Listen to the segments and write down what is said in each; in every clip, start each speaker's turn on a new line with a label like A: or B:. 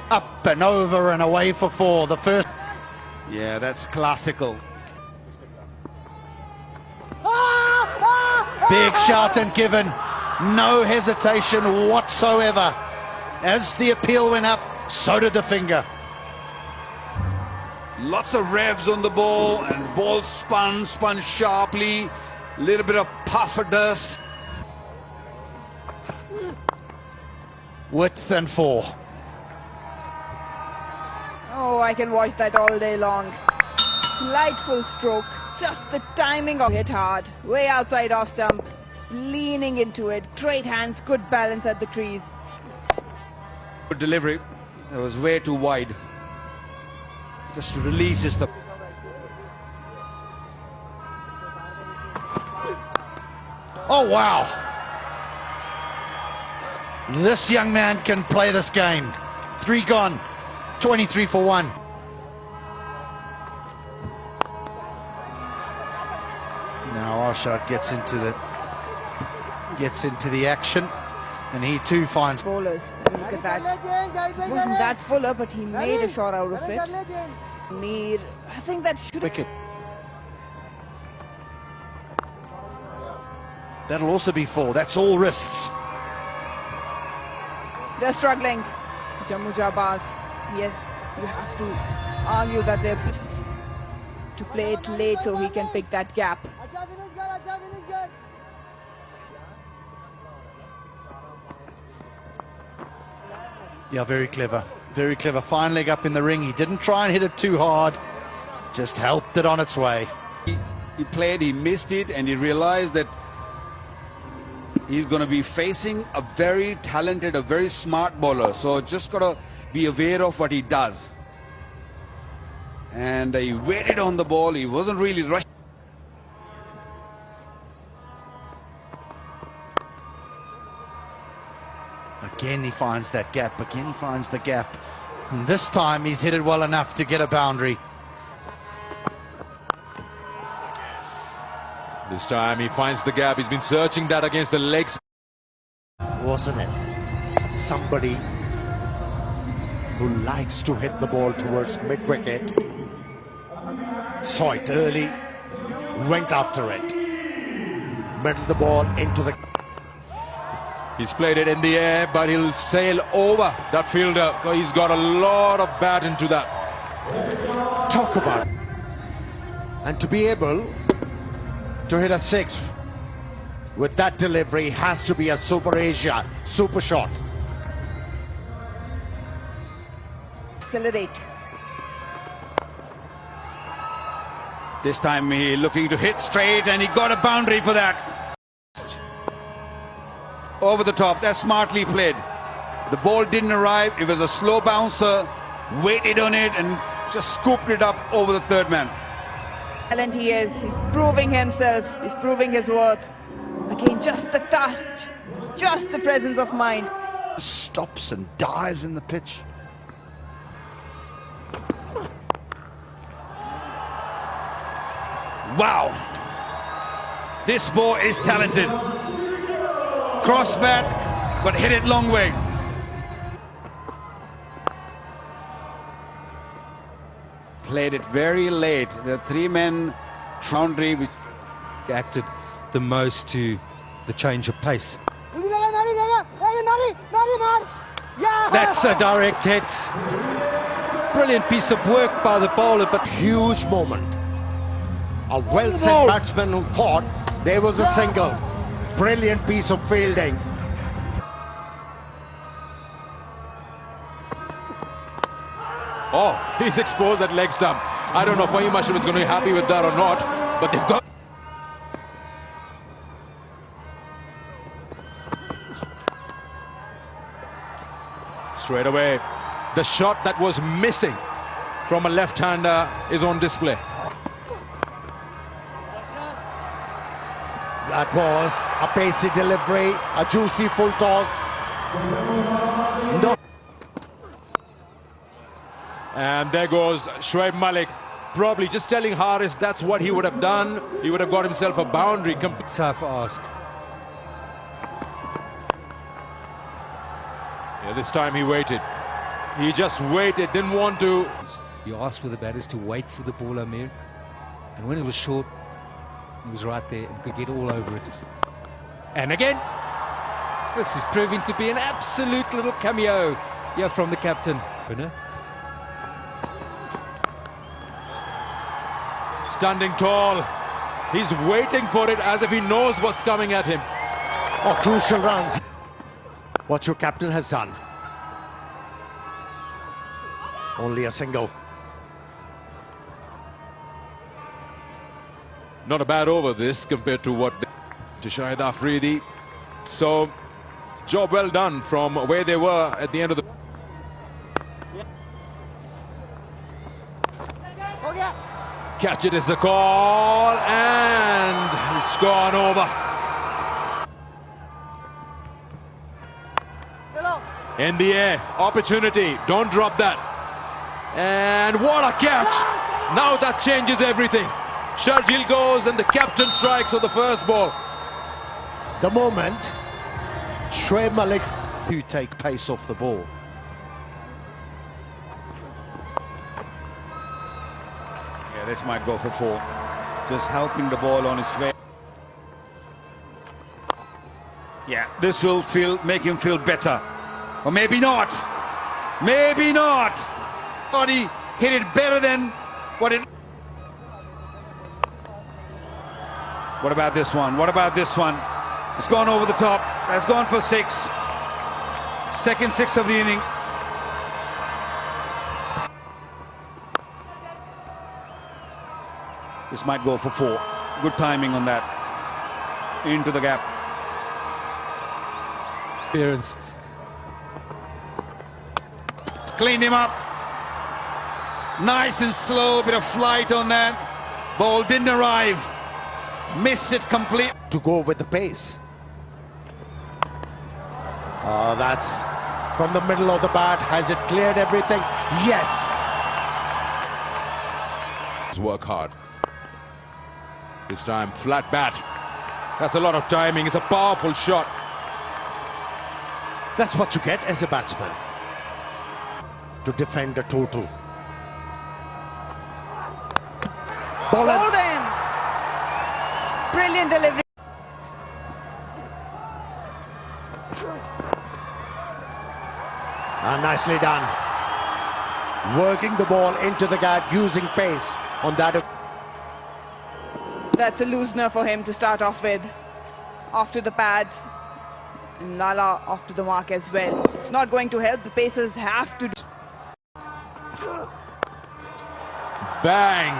A: Up and over and away for four. The first.
B: Yeah, that's classical.
A: Big shout and given. No hesitation whatsoever. As the appeal went up, so did the finger.
B: Lots of revs on the ball, and ball spun sharply. A little bit of puff of dust.
A: Width and four.
C: Oh, I can watch that all day long. Delightful stroke. Just the timing of hit hard. Way outside off stump. Leaning into it. Great hands, good balance at the crease.
B: Good delivery. That was way too wide. Just releases the...
A: Oh, wow. This young man can play this game. 3 gone, 23 for 1. Now Ashar gets into the action, and he too finds
C: bowlers. Look at that. Wasn't that fuller, but he made a shot out of it. Mir, I think that should...
A: wicket. That'll also be 4. That's all wrists.
C: They're struggling. Jammu Janbaz. Yes, you have to argue that they're to play it late so he can pick that gap.
A: Yeah, very clever. Very clever. Fine leg up in the ring. He didn't try and hit it too hard. Just helped it on its way.
B: He played, he missed it, and he realized that he's going to be facing a very talented, a very smart bowler. So just got to be aware of what he does. And he waited on the ball. He wasn't really rushing.
A: Again, he finds that gap. Again, he finds the gap. And this time, he's hit it well enough to get a boundary.
D: This time, he finds the gap. He's been searching that against the legs.
E: Wasn't it? Somebody who likes to hit the ball towards mid-wicket, saw it early, went after it, meddled the ball into the...
D: He's played it in the air, but he'll sail over that fielder. He's got a lot of bat into that.
E: Talk about it. And to be able to hit a 6 with that delivery has to be a Super Asia, super shot.
C: Accelerate.
B: This time he looking to hit straight, and he got a boundary for that. Over the top, that's smartly played. The ball didn't arrive, it was a slow bouncer, waited on it and just scooped it up over the third man.
C: Talent he is, he's proving himself, he's proving his worth. Again, just the touch, just the presence of mind.
A: Stops and dies in the pitch.
B: Wow, this boy is talented. Cross bat, but hit it long way. Played it very late. The 3-men boundary which
F: acted the most to the change of pace. That's a direct hit. Brilliant piece of work by the bowler, but
E: Huge moment. A well-set batsman who thought there was a single. Brilliant piece of fielding.
D: Oh, he's exposed that leg stump. I don't know if Fahim Ashraf is going to be happy with that or not, but they've got... Straight away, the shot that was missing from a left-hander is on display.
E: That was a pacey delivery, a juicy full toss. No.
D: And there goes Shoaib Malik, probably just telling Haris that's what he would have done. He would have got himself a boundary.
F: tough ask.
D: Yeah, this time he waited. He just waited, didn't want to.
F: You asked for the batters to wait for the ball, Amir. And when it was short, he was right there and could get all over it. And again, this is proving to be an absolute little cameo here from the captain.
D: Standing tall. He's waiting for it as if he knows what's coming at him.
E: Oh, crucial runs. What your captain has done. Only a single.
D: Not a bad over this compared to what to Shahid Afridi. So, job well done from where they were at the end of the... Catch it is the call, and it's gone over. In the air, opportunity, don't drop that. And what a catch! Now that changes everything. Sharjeel goes and the captain strikes on the first ball.
E: The moment Shoaib Malik
A: Who take pace off the ball.
B: Yeah, this might go for 4. Just helping the ball on his way. Yeah, this will make him feel better. Or maybe not. Maybe not. Thought he hit it better than what it... What about this one? What about this one? It's gone over the top. That's gone for 6. Second 6 of the inning. This might go for 4. Good timing on that. Into the gap.
F: Appearance.
B: Cleaned him up. Nice and slow, bit of flight on that. Ball didn't arrive. Missed it complete.
E: to go with the pace. Oh, that's from the middle of the bat. Has it cleared everything? Yes.
D: Work hard. This time, flat bat. That's a lot of timing. It's a powerful shot.
E: That's what you get as a batsman, to defend a total.
C: Bowled in. Brilliant delivery.
E: Nicely done. Working the ball into the gap, using pace on that.
C: That's a loosener for him to start off with. After the pads. And Lala off to the mark as well. It's not going to help. The Pacers have to do.
D: Bang!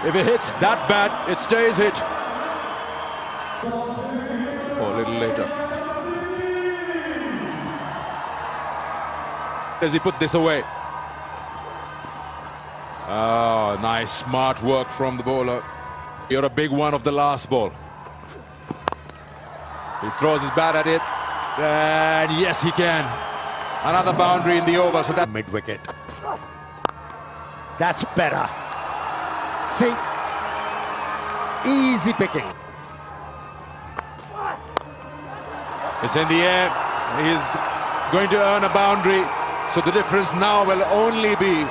D: If it hits that bad, it stays hit. Oh, a little later. Does he put this away? Oh, nice, smart work from the bowler. You're a big one of the last ball. He throws his bat at it, and yes, he can. Another boundary in the over, so that
E: Mid-wicket. That's better. See? Easy picking.
D: it's in the air. He's going to earn a boundary, so the difference now will only be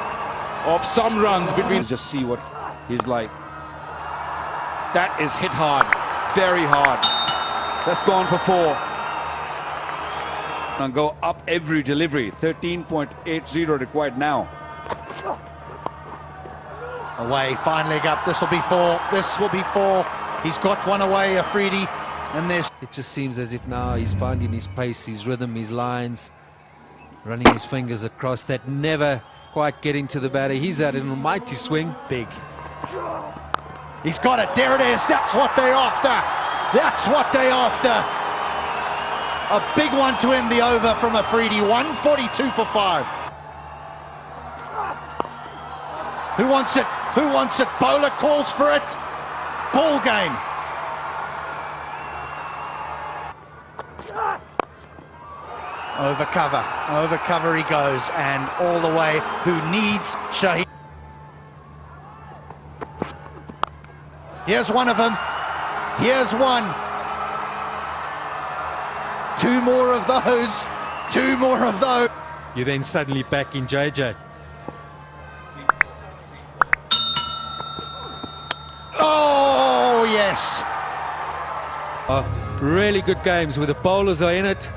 D: of some runs between.
B: Just see what he's like. That is hit hard, very hard. That's gone for 4. And go up every delivery. 13.80 required now.
A: Away, fine leg up. This will be 4. This will be 4. He's got one away, Afridi. And there's...
F: It just seems as if now he's finding his pace, his rhythm, his lines, running his fingers across that, never quite getting to the batter. He's at an almighty swing.
A: big. He's got it. There it is. That's what they're after. That's what they're after. A big one to end the over from Afridi. 142 for 5. Who wants it? Who wants it? Bowler calls for it. Ball game. Over cover. Over cover he goes. And all the way. Who needs Shahid? Here's one of them. Here's one. Two more of those. Two more of those.
F: You're then suddenly back in JJ.
A: Oh, yes.
F: Really good games where the bowlers are in it.